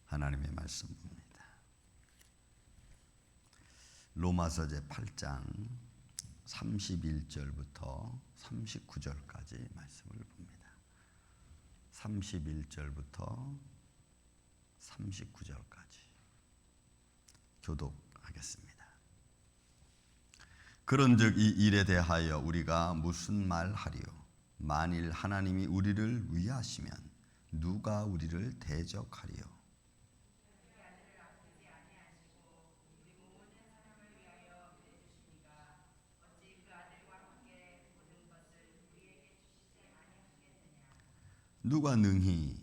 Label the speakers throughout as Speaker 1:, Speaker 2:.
Speaker 1: 하나님의 말씀 봅니다. 로마서 제8장 31절부터 39절까지 말씀을 봅니다. 31절부터 39절까지 교독하겠습니다. 그런즉 이 일에 대하여 우리가 무슨 말하리요? 만일 하나님이 우리를 위하시면 누가 우리를 대적하리요? 누가 능히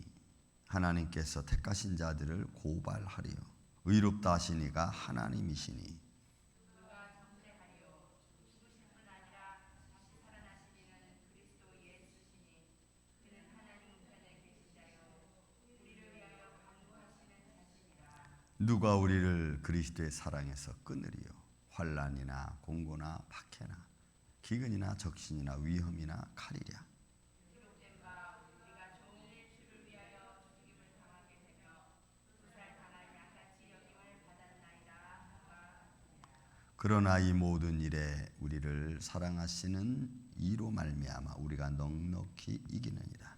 Speaker 1: 하나님께서 택하신 자들을 고발하리요? 의롭다 하신 이가 하나님이시니 누가 우리를 그리스도의 사랑에서 끊으리요? 환난이나 공고나 박해나 기근이나 적신이나 위험이나 칼이랴. 그러나 이 모든 일에 우리를 사랑하시는 이로 말미암아 우리가 넉넉히 이기느니라.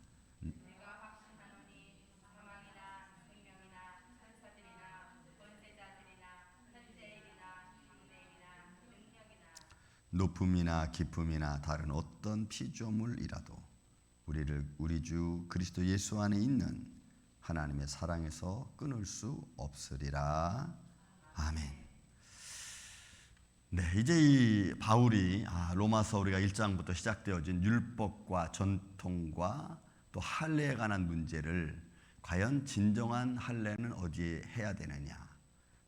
Speaker 1: 높음이나 깊음이나 다른 어떤 피조물이라도 우리 주 그리스도 예수 안에 있는 하나님의 사랑에서 끊을 수 없으리라. 아멘. 네, 이제 이 바울이 로마서 우리가 1장부터 시작되어진 율법과 전통과 또 할례에 관한 문제를 과연 진정한 할례는 어디에 해야 되느냐,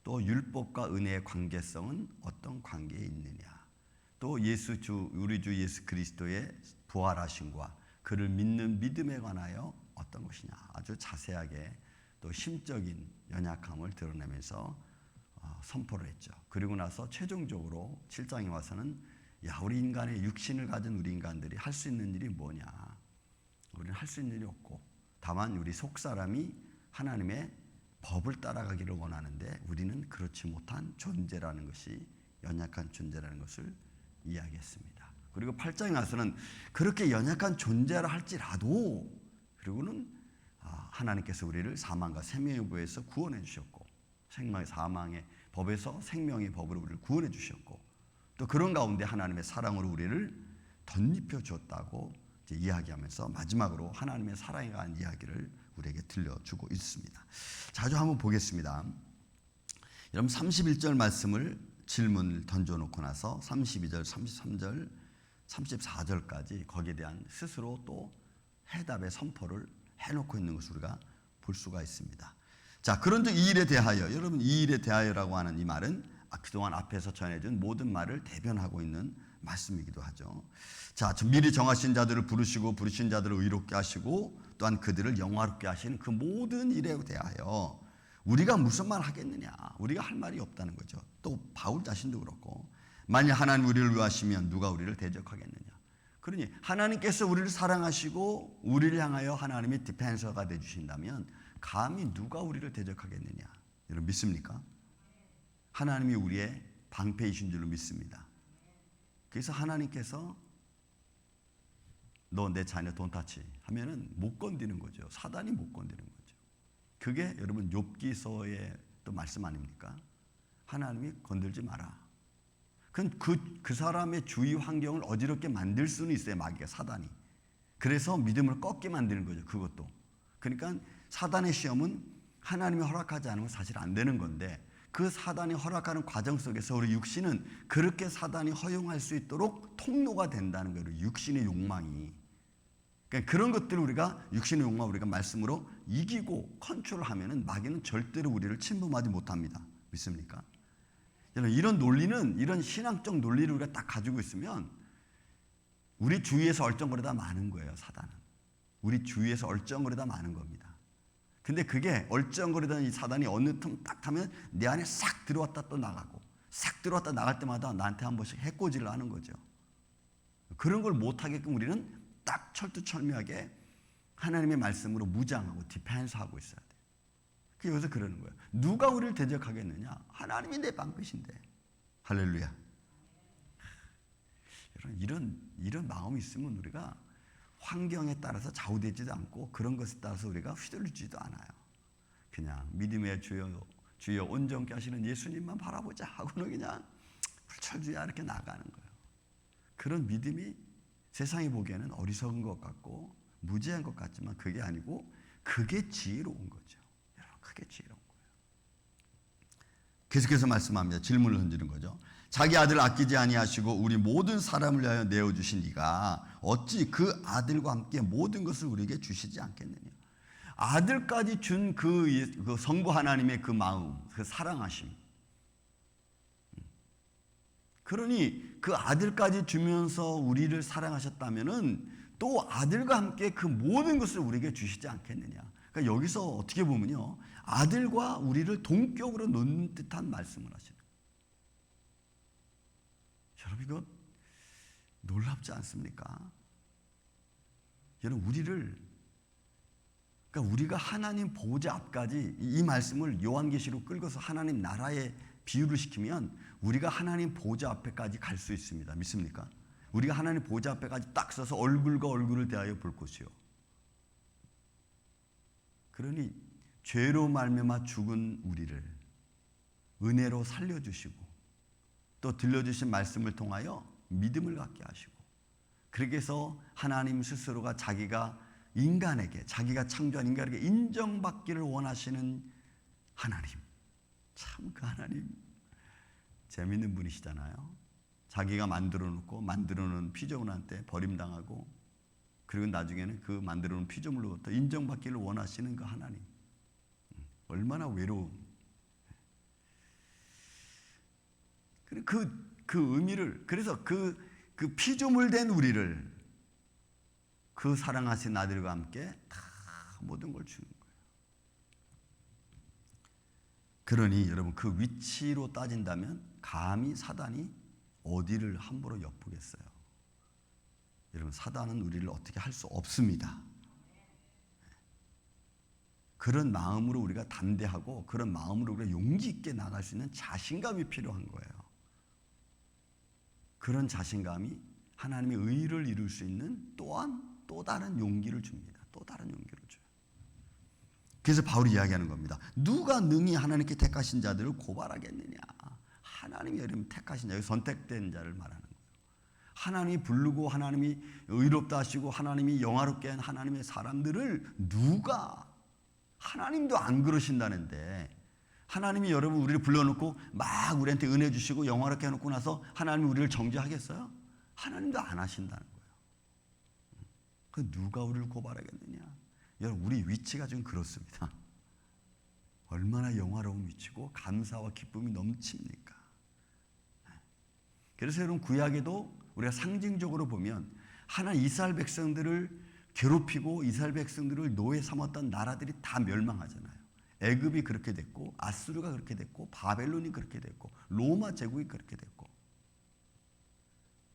Speaker 1: 또 율법과 은혜의 관계성은 어떤 관계에 있느냐, 또 우리 주 예수 그리스도의 부활하심과 그를 믿는 믿음에 관하여 어떤 것이냐, 아주 자세하게 또 심적인 연약함을 드러내면서 선포를 했죠. 그리고 나서 최종적으로 7장에 와서는 우리 인간의 육신을 가진 우리 인간들이 할 수 있는 일이 뭐냐, 우리는 할 수 있는 일이 없고 다만 우리 속사람이 하나님의 법을 따라가기를 원하는데 우리는 그렇지 못한 존재라는 것이, 연약한 존재라는 것을 이야기했습니다. 그리고 8장에 와서는 그렇게 연약한 존재라 할지라도 그리고는 하나님께서 우리를 사망과 생명의 법에서 구원해 주셨고, 사망의 법에서 생명의 법으로 우리를 구원해 주셨고, 또 그런 가운데 하나님의 사랑으로 우리를 덧입혀 주었다고 이야기하면서 마지막으로 하나님의 사랑에 관한 이야기를 우리에게 들려주고 있습니다. 자주 한번 보겠습니다. 여러분 31절 말씀을 질문을 던져놓고 나서 32절, 33절, 34절까지 거기에 대한 스스로 또 해답의 선포를 해놓고 있는 것을 우리가 볼 수가 있습니다. 자, 그런즉 이 일에 대하여, 여러분 이 일에 대하여라고 하는 이 말은 그동안 앞에서 전해준 모든 말을 대변하고 있는 말씀이기도 하죠. 자, 미리 정하신 자들을 부르시고 부르신 자들을 의롭게 하시고 또한 그들을 영화롭게 하시는 그 모든 일에 대하여 우리가 무슨 말 하겠느냐, 우리가 할 말이 없다는 거죠. 또 바울 자신도 그렇고, 만약 하나님 우리를 위하시면 누가 우리를 대적하겠느냐. 그러니 하나님께서 우리를 사랑하시고 우리를 향하여 하나님의 디펜서가 되주신다면 감히 누가 우리를 대적하겠느냐. 여러분 믿습니까? 하나님이 우리의 방패이신 줄로 믿습니다. 그래서 하나님께서 너 내 자녀 돈타치 하면은 못 건드리는 거죠. 사단이 못 건드리는 거죠. 그게 여러분 욥기서의 또 말씀 아닙니까? 하나님이 건들지 마라. 그 사람의 주위 환경을 어지럽게 만들 수는 있어요. 마귀가, 사단이. 그래서 믿음을 꺾게 만드는 거죠. 그것도. 그러니까 사단의 시험은 하나님이 허락하지 않으면 사실 안 되는 건데, 그 사단이 허락하는 과정 속에서 우리 육신은 그렇게 사단이 허용할 수 있도록 통로가 된다는 거예요. 육신의 욕망이. 그러니까 그런 것들을 우리가, 육신의 욕망을 우리가 말씀으로 이기고 컨트롤하면은 마귀는 절대로 우리를 침범하지 못합니다. 믿습니까? 여러분 이런 논리는, 이런 신앙적 논리를 우리가 딱 가지고 있으면 우리 주위에서 얼쩡거리다 마는 거예요. 사단은 우리 주위에서 얼쩡거리다 마는 겁니다. 근데 그게 얼쩡거리던 이 사단이 어느 틈 딱 하면 내 안에 싹 들어왔다 또 나가고, 싹 들어왔다 나갈 때마다 나한테 한 번씩 해코지를 하는 거죠. 그런 걸 못하게끔 우리는 딱 철두철미하게 하나님의 말씀으로 무장하고 디펜스하고 있어야 돼요. 여기서 그러는 거예요. 누가 우리를 대적하겠느냐? 하나님이 내 방패신데. 할렐루야. 이런 마음이 있으면 우리가 환경에 따라서 좌우되지도 않고 그런 것에 따라서 우리가 휘둘리지도 않아요. 그냥 믿음의 주여 온전케 하시는 예수님만 바라보자 하고는 그냥 불철주야 이렇게 나가는 거예요. 그런 믿음이 세상이 보기에는 어리석은 것 같고 무지한 것 같지만 그게 아니고 그게 지혜로운 거죠. 여러분, 그게 지혜로운 거예요. 계속해서 말씀합니다. 질문을 던지는 거죠. 자기 아들 아끼지 아니하시고 우리 모든 사람을 위하여 내어주신 이가 어찌 그 아들과 함께 모든 것을 우리에게 주시지 않겠느냐. 아들까지 준 그 성부 하나님의 그 마음, 그 사랑하심. 그러니 그 아들까지 주면서 우리를 사랑하셨다면은 또 아들과 함께 그 모든 것을 우리에게 주시지 않겠느냐. 그러니까 여기서 어떻게 보면요, 아들과 우리를 동격으로 놓는 듯한 말씀을 하시는 거예요. 여러분, 이거 놀랍지 않습니까? 여러분, 그러니까 우리가 하나님 보호자 앞까지 이 말씀을 요한계시로 끌고서 하나님 나라에 비유를 시키면 우리가 하나님 보호자 앞에까지 갈 수 있습니다. 믿습니까? 우리가 하나님 보호자 앞에까지 딱 서서 얼굴과 얼굴을 대하여 볼 것이요. 그러니 죄로 말미암아 죽은 우리를 은혜로 살려주시고 또 들려주신 말씀을 통하여 믿음을 갖게 하시고 그렇게 해서 하나님 스스로가 자기가 창조한 인간에게 인정받기를 원하시는 하나님. 참 그 하나님 재밌는 분이시잖아요. 자기가 만들어 놓은 피조물한테 버림당하고 그리고 나중에는 그 만들어 놓은 피조물로부터 인정받기를 원하시는 그 하나님. 얼마나 외로운. 그 의미를, 그래서 그 피조물 된 우리를 그 사랑하신 아들과 함께 다 모든 걸 주는 거예요. 그러니 여러분, 그 위치로 따진다면 감히 사단이 어디를 함부로 엿보겠어요. 여러분, 사단은 우리를 어떻게 할 수 없습니다. 그런 마음으로 우리가 담대하고 그런 마음으로 우리가 용기 있게 나갈 수 있는 자신감이 필요한 거예요. 그런 자신감이 하나님의 의를 이룰 수 있는 또한 또 다른 용기를 줍니다. 또 다른 용기를 줘요. 그래서 바울이 이야기하는 겁니다. 누가 능히 하나님께 택하신 자들을 고발하겠느냐. 하나님이 여러분 택하신 자, 선택된 자를 말하는 거예요. 하나님이 부르고 하나님이 의롭다 하시고 하나님이 영화롭게 한 하나님의 사람들을 누가, 하나님도 안 그러신다는데 하나님이 여러분 우리를 불러놓고 막 우리한테 은혜 주시고 영화롭게 해놓고 나서 하나님이 우리를 정죄하겠어요? 하나님도 안 하신다는 거예요. 그 누가 우리를 고발하겠느냐. 여러분, 우리 위치가 좀 그렇습니다. 얼마나 영화로운 위치고 감사와 기쁨이 넘칩니까? 그래서 여러분, 구약에도 우리가 상징적으로 보면 하나님 이스라엘 백성들을 괴롭히고 이스라엘 백성들을 노예 삼았던 나라들이 다 멸망하잖아요. 애굽이 그렇게 됐고 아수르가 그렇게 됐고 바벨론이 그렇게 됐고 로마 제국이 그렇게 됐고.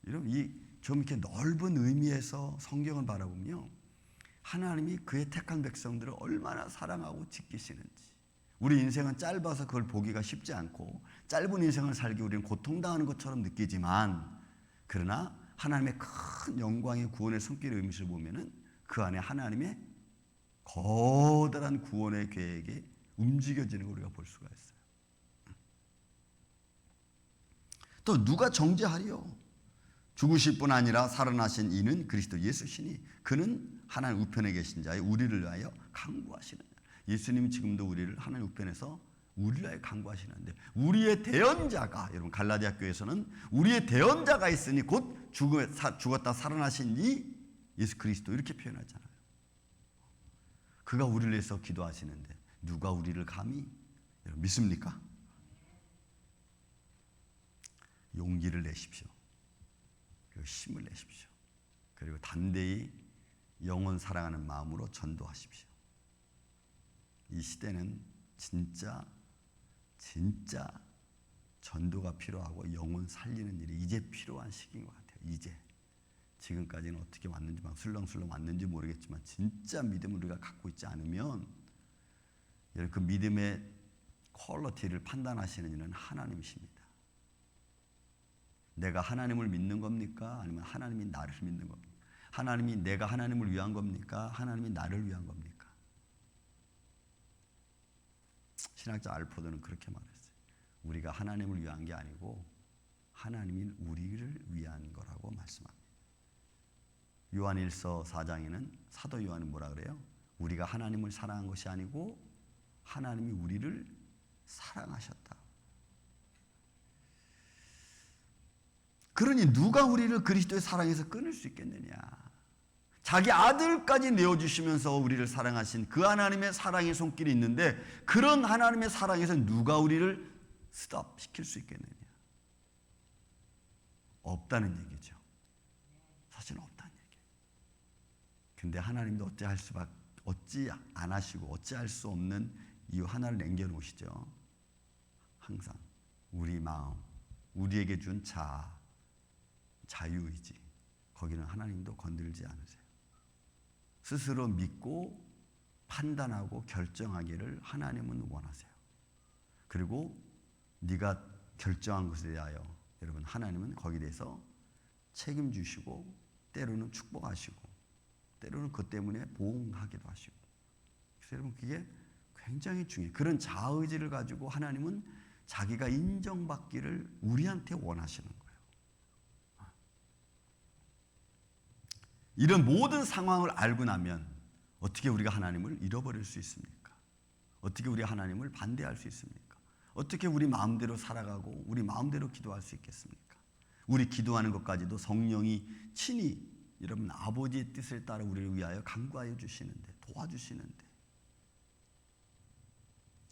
Speaker 1: 여러분, 좀 이렇게 넓은 의미에서 성경을 바라보면 하나님이 그의 택한 백성들을 얼마나 사랑하고 지키시는지. 우리 인생은 짧아서 그걸 보기가 쉽지 않고 짧은 인생을 살기 우리는 고통당하는 것처럼 느끼지만, 그러나 하나님의 큰 영광의 구원의 손길의 의미를 보면은 그 안에 하나님의 거대한 구원의 계획이 움직여지는 걸 우리가 볼 수가 있어요. 또 누가 정죄하리요? 죽으실 뿐 아니라 살아나신 이는 그리스도 예수시니 그는 하나님 우편에 계신 자의 우리를 위하여 간구하시는. 예수님이 지금도 우리를 하나님 우편에서 우리를 위하여 간구하시는데, 우리의 대언자가, 여러분 갈라디아 교회에서는 우리의 대언자가 있으니 곧 죽었다 살아나신 이 예수 그리스도 이렇게 표현하잖아요. 그가 우리를 위해서 기도하시는데 누가 우리를 감히, 여러분 믿습니까? 용기를 내십시오. 그리고 힘을 내십시오. 그리고 담대히 영혼 사랑하는 마음으로 전도하십시오. 이 시대는 진짜 전도가 필요하고 영혼 살리는 일이 이제 필요한 시기인 것 같아요. 이제. 지금까지는 어떻게 왔는지 막 술렁술렁 왔는지 모르겠지만 진짜 믿음을 우리가 갖고 있지 않으면 여러분, 그 믿음의 퀄리티를 판단하시는 이는 하나님이십니다. 내가 하나님을 믿는 겁니까? 아니면 하나님이 나를 믿는 겁니까? 하나님이 내가 하나님을 위한 겁니까? 하나님이 나를 위한 겁니까? 신학자 알포드는 그렇게 말했어요. 우리가 하나님을 위한 게 아니고 하나님이 우리를 위한 거라고 말씀합니다. 요한 1서 4장에는 사도 요한은 뭐라 그래요? 우리가 하나님을 사랑한 것이 아니고 하나님이 우리를 사랑하셨다. 그러니 누가 우리를 그리스도의 사랑에서 끊을 수 있겠느냐? 자기 아들까지 내어주시면서 우리를 사랑하신 그 하나님의 사랑의 손길이 있는데 그런 하나님의 사랑에서 누가 우리를 스톱시킬 수 있겠느냐? 없다는 얘기죠. 사실은 없다는 얘기예요. 근데 하나님도 어찌 안 하시고 어찌할 수 없는 이유 하나를 남겨놓으시죠. 항상 우리 마음, 우리에게 준 자유의지, 거기는 하나님도 건들지 않으세요. 스스로 믿고 판단하고 결정하기를 하나님은 원하세요. 그리고 네가 결정한 것에 대하여 여러분 하나님은 거기에 대해서 책임지시고 때로는 축복하시고 때로는 그것 때문에 보응하기도 하시고. 그래서 여러분 그게 굉장히 중요해요. 그런 자의지를 가지고 하나님은 자기가 인정받기를 우리한테 원하시는 거예요. 이런 모든 상황을 알고 나면 어떻게 우리가 하나님을 잃어버릴 수 있습니까? 어떻게 우리가 하나님을 반대할 수 있습니까? 어떻게 우리 마음대로 살아가고 우리 마음대로 기도할 수 있겠습니까? 우리 기도하는 것까지도 성령이 친히 여러분 아버지의 뜻을 따라 우리를 위하여 간구하여 주시는데, 도와주시는데,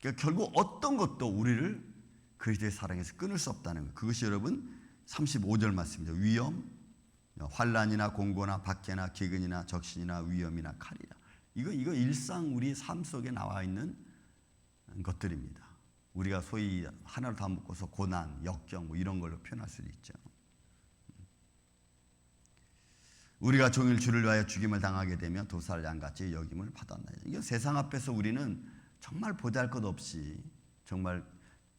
Speaker 1: 그러니까 결국 어떤 것도 우리를 그리스도의 사랑에서 끊을 수 없다는 거예요. 그것이 여러분 35절 말씀입니다. 위험, 환난이나 공고나 박해나 기근이나 적신이나 위험이나 칼이나, 이거 일상 우리의 삶 속에 나와 있는 것들입니다. 우리가 소위 하나로 다 묶어서 고난, 역경 뭐 이런 걸로 표현할 수도 있죠. 우리가 종일 주를 위하여 죽임을 당하게 되면 도살양같이 여김을 받았나요? 이게 세상 앞에서 우리는 정말 보잘것없이 정말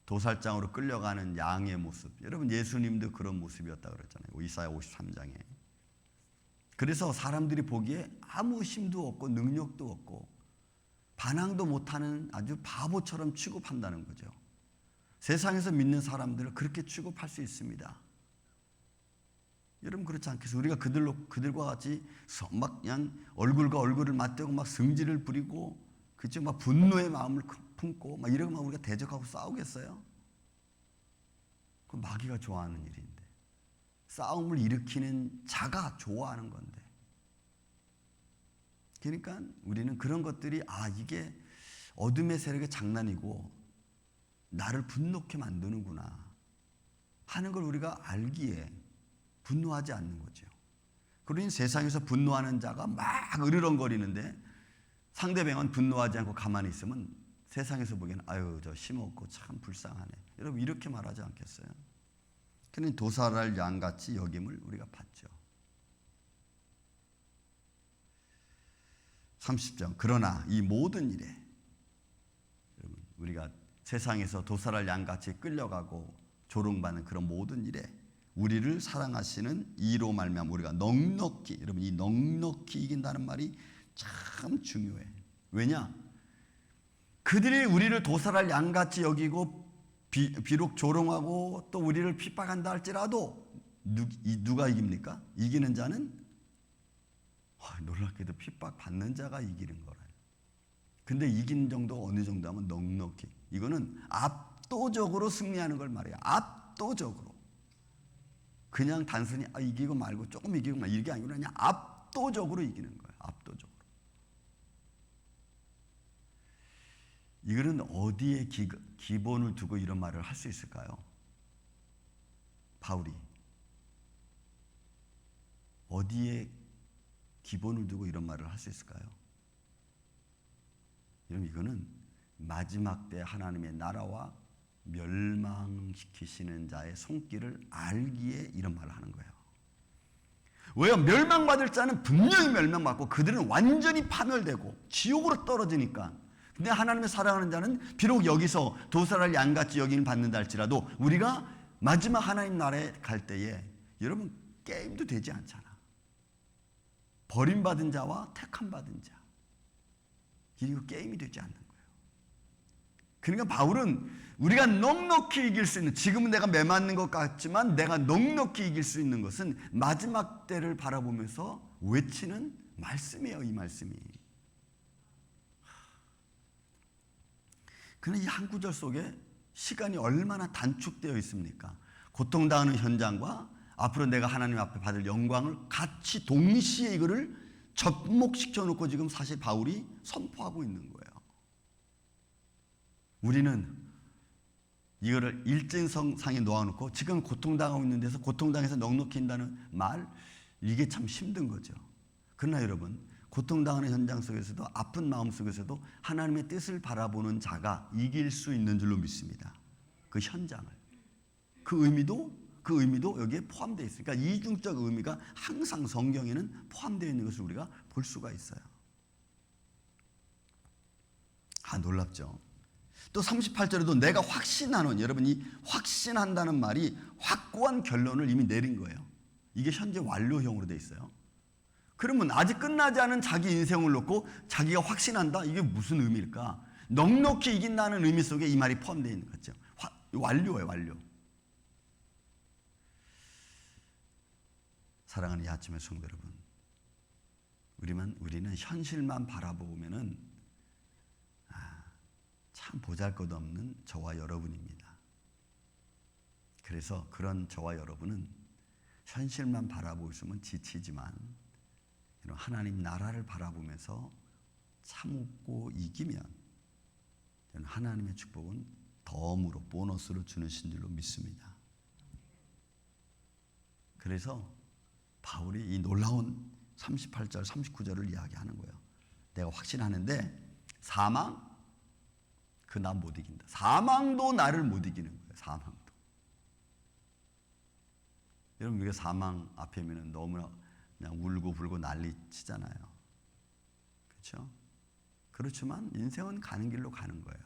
Speaker 1: 도살장으로 끌려가는 양의 모습. 여러분 예수님도 그런 모습이었다고 그랬잖아요. 이사야 53장에. 그래서 사람들이 보기에 아무 힘도 없고 능력도 없고 반항도 못하는 아주 바보처럼 취급한다는 거죠. 세상에서 믿는 사람들을 그렇게 취급할 수 있습니다. 여러분 그렇지 않겠어요? 우리가 그들과 같이 막 그냥 얼굴과 얼굴을 맞대고 막 성질을 부리고 그죠? 막 분노의 마음을 품고 막 이러고 막 우리가 대적하고 싸우겠어요? 그 마귀가 좋아하는 일인데, 싸움을 일으키는 자가 좋아하는 건데. 그러니까 우리는 그런 것들이 이게 어둠의 세력의 장난이고 나를 분노케 만드는구나 하는 걸 우리가 알기에 분노하지 않는 거죠. 그러니 세상에서 분노하는 자가 막 으르렁거리는데 상대방은 분노하지 않고 가만히 있으면 세상에서 보기에는 아유 저 힘없고 참 불쌍하네. 여러분 이렇게 말하지 않겠어요? 그러니 도살할 양같이 여김을 우리가 받죠. 30절. 그러나 이 모든 일에 여러분 우리가 세상에서 도살할 양같이 끌려가고 조롱받는 그런 모든 일에 우리를 사랑하시는 이로 말미암아 우리가 넉넉히, 여러분 이 넉넉히 이긴다는 말이 참 중요해. 왜냐? 그들이 우리를 도살할 양같이 여기고 비록 조롱하고 또 우리를 핍박한다 할지라도 누가 이깁니까? 이기는 자는 놀랍게도 핍박받는 자가 이기는 거라요. 근데 이기는 정도가 어느 정도 하면 넉넉히, 이거는 압도적으로 승리하는 걸 말해요. 압도적으로. 그냥 단순히 이기고 말고 조금 이기고 말고 이게 아니고 그냥 압도적으로 이기는 거예요. 압도적으로. 이거는 어디에 기본을 두고 이런 말을 할 수 있을까요? 바울이 어디에 기본을 두고 이런 말을 할 수 있을까요? 여러분 이거는 마지막 때 하나님의 나라와 멸망시키시는 자의 손길을 알기에 이런 말을 하는 거예요. 왜요? 멸망받을 자는 분명히 멸망받고 그들은 완전히 파멸되고 지옥으로 떨어지니까 근데 하나님의 사랑하는 자는 비록 여기서 도살할 양같이 여기는 받는다 할지라도 우리가 마지막 하나님 나라에 갈 때에 여러분 게임도 되지 않잖아. 버림받은 자와 택함 받은 자. 이거 게임이 되지 않는 거예요. 그러니까 바울은 우리가 넉넉히 이길 수 있는, 지금은 내가 매맞는 것 같지만 내가 넉넉히 이길 수 있는 것은 마지막 때를 바라보면서 외치는 말씀이에요. 이 말씀이. 그러나 이 한 구절 속에 시간이 얼마나 단축되어 있습니까? 고통당하는 현장과 앞으로 내가 하나님 앞에 받을 영광을 같이 동시에 이거를 접목시켜 놓고 지금 사실 바울이 선포하고 있는 거예요. 우리는 이거를 일진성상에 놓아놓고 지금 고통당하고 있는 데서 고통당해서 넉넉히 인다는 말, 이게 참 힘든 거죠. 그러나 여러분, 고통당하는 현장 속에서도 아픈 마음 속에서도 하나님의 뜻을 바라보는 자가 이길 수 있는 줄로 믿습니다. 그 현장을. 그 의미도 여기에 포함되어 있으니까 이중적 의미가 항상 성경에는 포함되어 있는 것을 우리가 볼 수가 있어요. 놀랍죠. 또 38절에도 내가 확신하는, 여러분이 확신한다는 말이 확고한 결론을 이미 내린 거예요. 이게 현재 완료형으로 되어 있어요. 그러면 아직 끝나지 않은 자기 인생을 놓고 자기가 확신한다? 이게 무슨 의미일까? 넉넉히 이긴다는 의미 속에 이 말이 포함되어 있는 거죠. 완료예요, 완료. 사랑하는 이 아침의 성도 여러분, 우리는 현실만 바라보면은 참 보잘것없는 저와 여러분입니다. 그래서 그런 저와 여러분은 현실만 바라보시면 지치지만 하나님 나라를 바라보면서 참고 이기면 하나님의 축복은 덤으로 보너스로 주시는 줄로 믿습니다. 그래서 바울이 이 놀라운 38절, 39절을 이야기하는 거예요. 내가 확신하는데 사망, 그 나 못 이긴다. 사망도 나를 못 이기는 거예요. 사망도. 여러분, 우리가 사망 앞에면 너무나 그냥 울고 불고 난리 치잖아요. 그렇죠? 그렇지만 인생은 가는 길로 가는 거예요.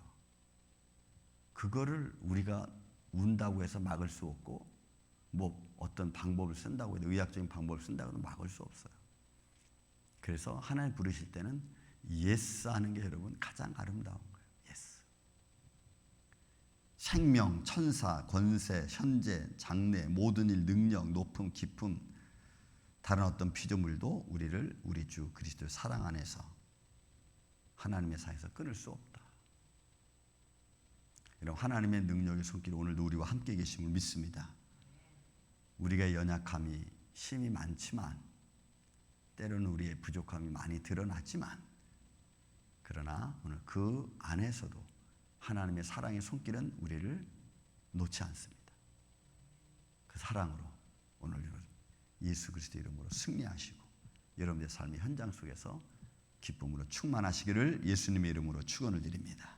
Speaker 1: 그거를 우리가 운다고 해서 막을 수 없고, 뭐 어떤 방법을 쓴다고 해도, 의학적인 방법을 쓴다고 해도 막을 수 없어요. 그래서 하나님 부르실 때는 예스 하는 게 여러분 가장 아름다운 거예요. 예스. 생명, 천사, 권세, 현재, 장래, 모든 일, 능력, 높음, 깊음, 다른 어떤 피조물도 우리를 우리 주 그리스도의 사랑 안에서 하나님의 사이에서 끊을 수 없다. 이런 하나님의 능력의 손길이 오늘도 우리와 함께 계심을 믿습니다. 우리가 연약함이 힘이 많지만, 때로는 우리의 부족함이 많이 드러나지만, 그러나 오늘 그 안에서도 하나님의 사랑의 손길은 우리를 놓지 않습니다. 그 사랑으로 오늘 예수 그리스도 이름으로 승리하시고 여러분의 삶의 현장 속에서 기쁨으로 충만하시기를 예수님의 이름으로 축원을 드립니다.